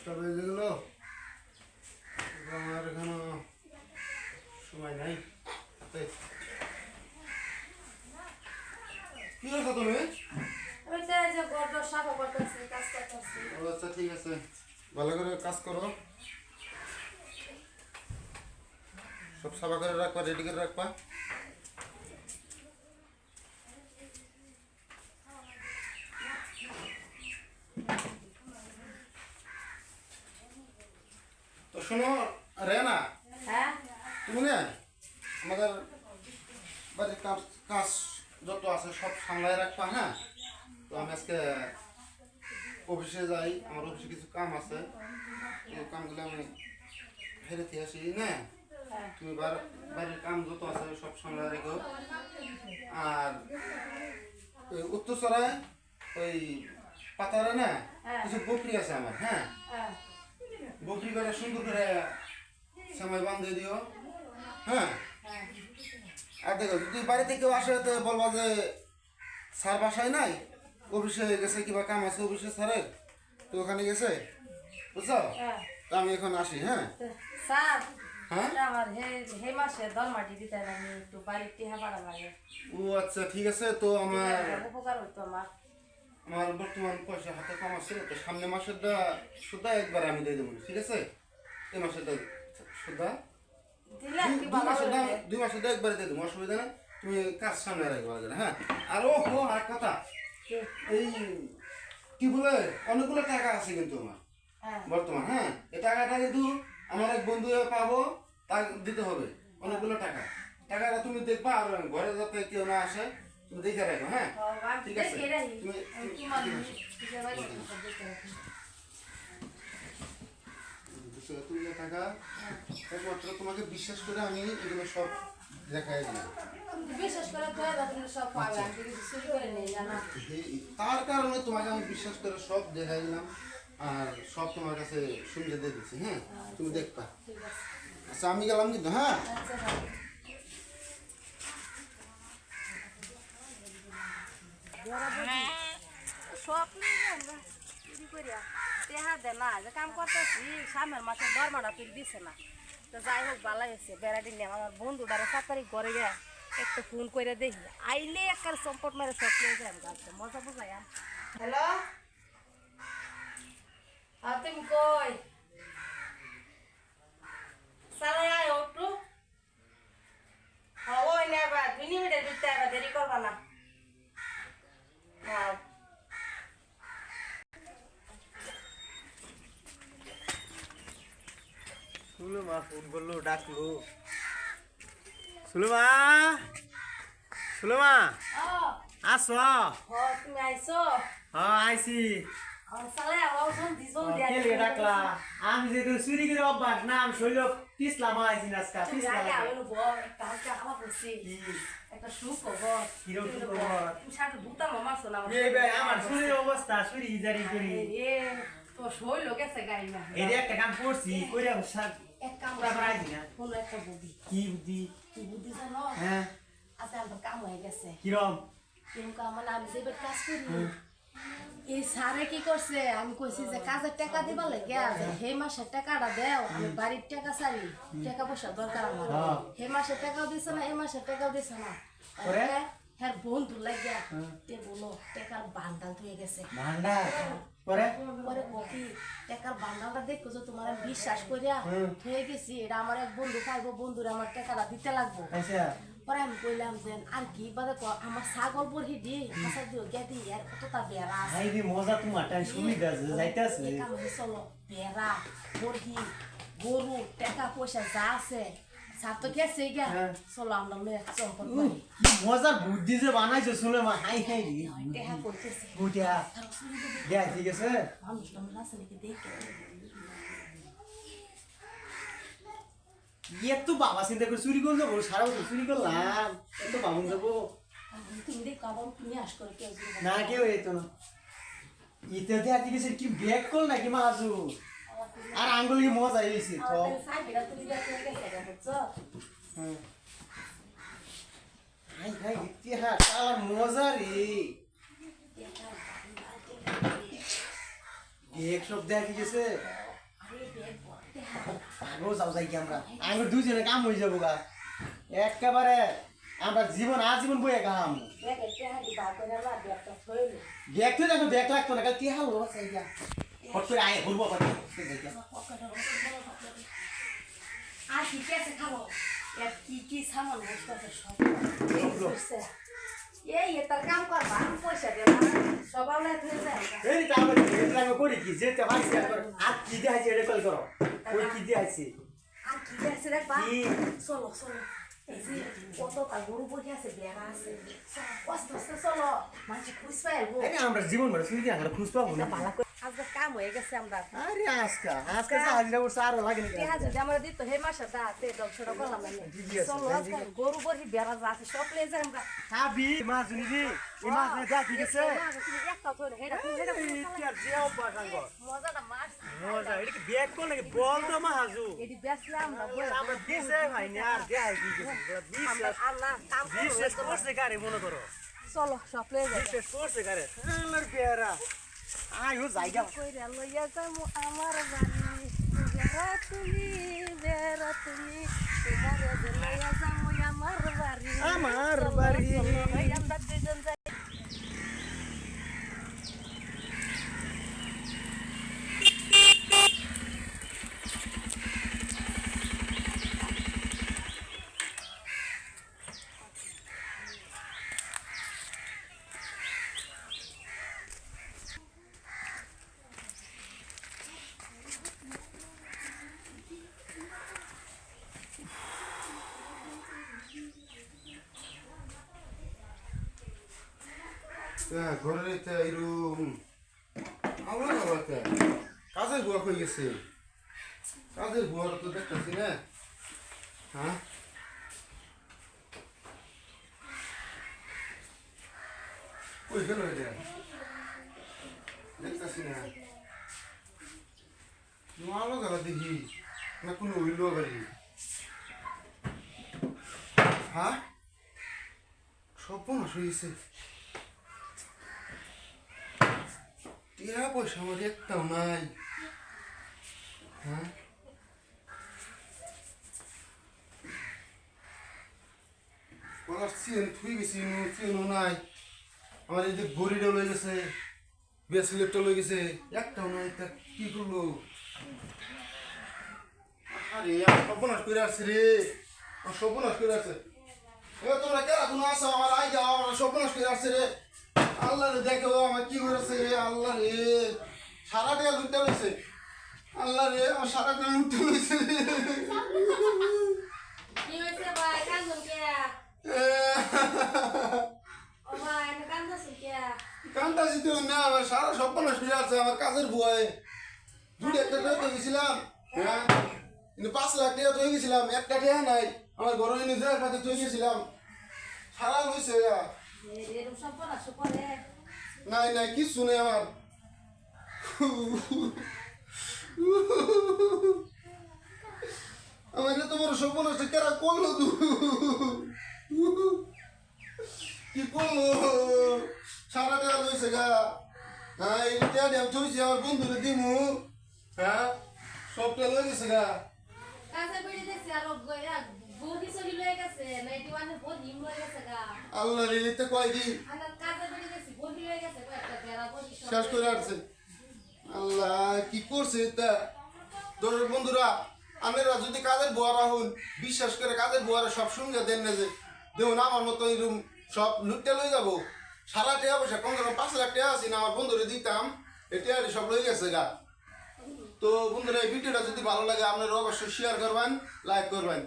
10টা বেজে গেল, আমার এখনো সময় নাই হাতে। কি করছো তুমি? আচ্ছা ঠিক আছে, ভালো করে কাজ করো, সব সাফা করে রাখবা, রেডি করে রাখবা। তো শোনো রেনা, তুমি না আমাদের বাড়ির কাজ কাজ যত আছে সব সামলায় রাখবা, হ্যাঁ? তো আমি আজকে অফিসে যাই, আমার অফিসে কিছু কাম আছে, এই কামগুলো আমি হেরেতে আসি না। তুমি বাড়ির কাম যত আছে সব সামলায় রেখো। আর ওই উত্তরসরায় ওই পাতারে না কিছু বকরি আছে আমার, হ্যাঁ? বকরি করে সুন্দর করে সময় বান্ধে দিও, হ্যাঁ? আর দেখো যদি বাড়িতে কেউ আসে তো বলবা যে স্যার বাসায় নাই, অফিসে গেছে, কিবা কাম আছে অফিসে স্যারের, তো ওখানে গেছে, বুঝছো? তো আমি এখন আসি, হ্যাঁ? স্যার, হ্যাঁ আমার হে মাসে দরমাটি দিতে আমি একটু বাড়ির টিহা পাড়া লাগে। ও আচ্ছা ঠিক আছে। তো আমার উপকার হইতো আমার। আমার বর্তমান পয়সা হাতে কম আছে, তো সামনে মাসেরটা সুদা একবার আমি দিয়ে দেবো, ঠিক আছে? এই মাসেরটা সুদা দিলে কি ভালো হবে? 2 মাসেরটা একবারে দিয়ে দেবো, অসুবিধা নেই। তুমি কাজ সামনে রাখবো, হ্যাঁ? আর ও আর কথা, এই কি বলে অনেকগুলো টাকা আছে কিন্তু আমার বর্তমান, হ্যাঁ? এই টাকাটা কিন্তু আমার এক বন্ধু পাবো, তা দিতে হবে অনেকগুলো টাকা। টাকাটা তুমি দেখবা, আর ঘরে যাতে কেউ না আসে তুমি দেখে রাখো, হ্যাঁ? ঠিক আছে, তুমি তুমি টাকা একমাত্র তোমাকে বিশ্বাস করে আমি এগুলো সব দেখাই দিলাম। বিশেষ করে তুমি সব পাবে, আমি কিছু চুরি করে নেই জানা। তার কারণে তোমাকে আমি বিশ্বাস করে সব দেখাই দিলাম, আর সব তোমার কাছে শুনতে দিয়ে দিচ্ছি, হ্যাঁ? তুমি দেখবা। আচ্ছা আমি গেলাম কিন্তু, হ্যাঁ? কাম করতেছি, সামনের মাসে দরমাটা তুই দিছে না, তো যাই হোক ভালো হয়েছে। বেড়াটি নিয়ে আমার বন্ধুটারে 7 তারিখ করে গে একটা ফোন করে দেখি, আইলে একটা চম্পট মেরে সব নিয়ে যাই মজা বুঝাই। হ্যালো, তুমি কই? চালাই আয় একটু, ওই না 2 মিনিটের ভিতরে আবার দেরি করবা না। হ্যাঁ সুলমা ফোন করলো, ডাকলো। সুলমা, সুলমা আসো। তুমি আইছো? হ্যাঁ আইছি। চালাই আবার জলদি কে লে ডাকলা? আমি যে তো চুরি করে অভ্যাস না, আমি শৈল পিছলাম আইছি আজকে পিছলাম। একটা সুখবর। কিরকম খবর? তুমি সাথে ভূতা মামা শোনা। এই ভাই আমার চুরির অবস্থা, চুরি জারি করি। তো শৈল গেছে গাড়ি না। এই একটা কাম করছি, কইরা এক কাম করাই দিনা। কোনো একটা বুদ্ধি। কি বুদ্ধি? কি বুদ্ধি জানো? হ্যাঁ আচ্ছা আমার কাম হয়ে গেছে। কিরম? কিন্তু আমার আমি যে কাজ করি, এই সারে কি করছে, আমি কইছি যে কাজের টাকা দিবা লাগে, হে মাসের টাকাটা দেও, আমি বাড়ির টাকা চাই, টাকা পয়সা দরকার আমার। হে মাসের টাকাও দিছে না, এই মাসের টাকাও দিছে না। হ্যাঁ বন্ধু লাগিয়া তে বলো টাকার বান্ডাল হয়ে গেছে। ভান্ডার পরে পরে কপি টাকার বান্ডালটা দেখো যে তোমার আমি বিশ্বাস করিয়া হয়ে গেছি, এটা আমার এক বন্ধু পাইবো, বন্ধুরে আমার টাকাটা দিতে লাগবো। আচ্ছা পরে আমি কইলাম যে আর কি বাদে আমার ছাগল বরহি দি হাসা দিও গেদি আর কতটা বেড়া আছে। হাই রে মজা, তোমার টাইম সুবিধা যাইতাছে। চলো বেড়া বরহি গরু টাকা পয়সা যা আছে সব তো গেছে গা, চলো আমরা চম্পট করি। কি মজার বুদ্ধি যে বানাইছো শুনে মা, হাই হাই রে টাকা করতেছে বুটিয়া দেখ, ঠিক আছে? মানুষ টানুষ আছে নাকি দেখে এত বাবা চিন্তা করে চুরি করে যাবো, সারা বছর চুরি করলাম, এত বাবন যাবো তুমি দেখো আবার তুমি আস করে কেউ না, কেউ এই তো না। ইতে দেখ ঠিক আছে, কি ব্যাগ কল নাকি মাজু, আর আঙ্গুল কি মজা হয়েছে তো। হাই হাই ইতিহাস আর মজা রে, এক সব দেখ ঠিক আছে। আগেও যাও যাই কি আমরা আঙ্গুর দুজনে কাম হয়ে যাবো গা একেবারে আমরা জীবন আজীবন বইয়ে কাম ব্যাগ তো দেখো ব্যাগ লাগতো না কি হাল চাই গা হট করে আয় ঘুরবো আর কি কি আছে খাবো কি কি সামান বসতেছে সব এই এটার কাম করবা আমি পয়সা দেব না সবাই হয়ে যায় এই কাম করি কি যেতে পারছি আর কি দেখাইছে এটা কল করো ওই কি দেখাইছে আর কি আছে দেখবা চলো চলো এই যে কতটা গরু বসে আছে বেড়া আছে কষ্ট আস্তে চলো মানুষ খুঁজ পাইবো আমরা জীবন ভরে শুনি আমরা খুঁজ পাবো না ভালো করে আজকে কাম হয়ে গেছে আমরা আরে আজকে হাজিরা করছে আর লাগে না তে হাজিরা আমরা দিত হে মাসে দা তে দলছড়া করলাম না চলো আজকে গরু বহি বেড়া আছে সব লে যাই আমরা হাবি মাছ নি রে এই মাছ না যা ঠিক আছে তুমি একটা ধরে হেডা কি আর যেও পাসাঙ্গ মজাটা মাছ মজা এটা কি ব্যাগ কোন লাগে বল তো মা হাজু এডি বেসলাম আমরা দিছে ভাই না আর দেখাই কি আমরা আল্লাহ কাম বিশেষ করছে গাড়ি মনে করো চলো সব লে যাই বিশেষ করছে গাড়ি আমার বেরা আয়ো জায়গা কইরা লইয়া যামু আমার বাড়ি বেরা তুমি তোমারে লইয়া যামু আমার বাড়ি আমরা দুজন যাই ঘরের এরকম আমরা বাবাতে কাজের বুয়া হয়ে গেছে কাজের বুয়ার তো দেখতেছি না হ্যাঁ কই গেল এটা দেখতেছি না মালো গেল দেখি না কোনো উইলো গাড়ি হ্যাঁ সর্বনাশ হয়েছে টিয়া পয়সা আমার একটাও নাই হ্যাঁ আমার চেন থুই গেছি চেনও নাই আমার এই যে ঘড়িটা লয়ে গেছে ব্রেসলেটটা লয়ে গেছে একটাও নাই তা কি করলো আরে সর্বনাশ করে আসছে রে সর্বনাশ করে আসছে এবার তোমরা কেরা কোনো আসো আমার আই যাও আমার সর্বনাশ করে আসছে রে আল্লাহ রে দেখো আমার কি করেছে রে আল্লাহ রে সারাটা লুটতে রয়েছে আল্লাহ রে আমার সারাটা লুটতে রয়েছে কি হইছে ভাই কান্দন কে ও ভাই না কান্দছ কে কান্তা জিতে না আমার সারা সর্বনাশ করে আসছে আমার কাজের ভয়ে দুটো একটা তো গেছিলাম হ্যাঁ কিন্তু 5 লাখ টাকা তো গেছিলাম একটা টাকা নাই আমার ঘরে নিজের পাতে তো গেছিলাম সারা লইছে এরকম সর্বনাশ করে নাই নাই কিছু নেই আমার আমার এত বড় সর্বনাশ কেরা করলো তু কি করলো সারা টাকা লইছে গা হ্যাঁ এই টাকা আমি থইছি আমার বন্ধুরে দিমু হ্যাঁ সবটা লই গেছে গা কাজে বেড়ে দেখছি আর বহি চলি লয়ে গেছে 91 বহি লয়ে গেছে গা আল্লাহ রে এতে কয়দিন আর কাজে বেড়ে দেখছি বহি লয়ে গেছে কয়েকটা বেড়া বহি শেষ করে আসছে আল্লাহ কি করছে তা তোর বন্ধুরা আমরা যদি কাজের বুয়ারা হন বিশ্বাস করে কাজের বুয়ারা সব সঙ্গে দেন না যে দেখুন আমার মতো এরকম সব লুটতে লই যাবো সারা টাকা পয়সা কম করে 5 লাখ টাকা আছে না আমার বন্ধুরে দিতাম এটা সব লই গেছে গা তো বন্ধুরা এই ভিডিওটা যদি ভালো লাগে আপনারা অবশ্যই শেয়ার করবেন লাইক করবেন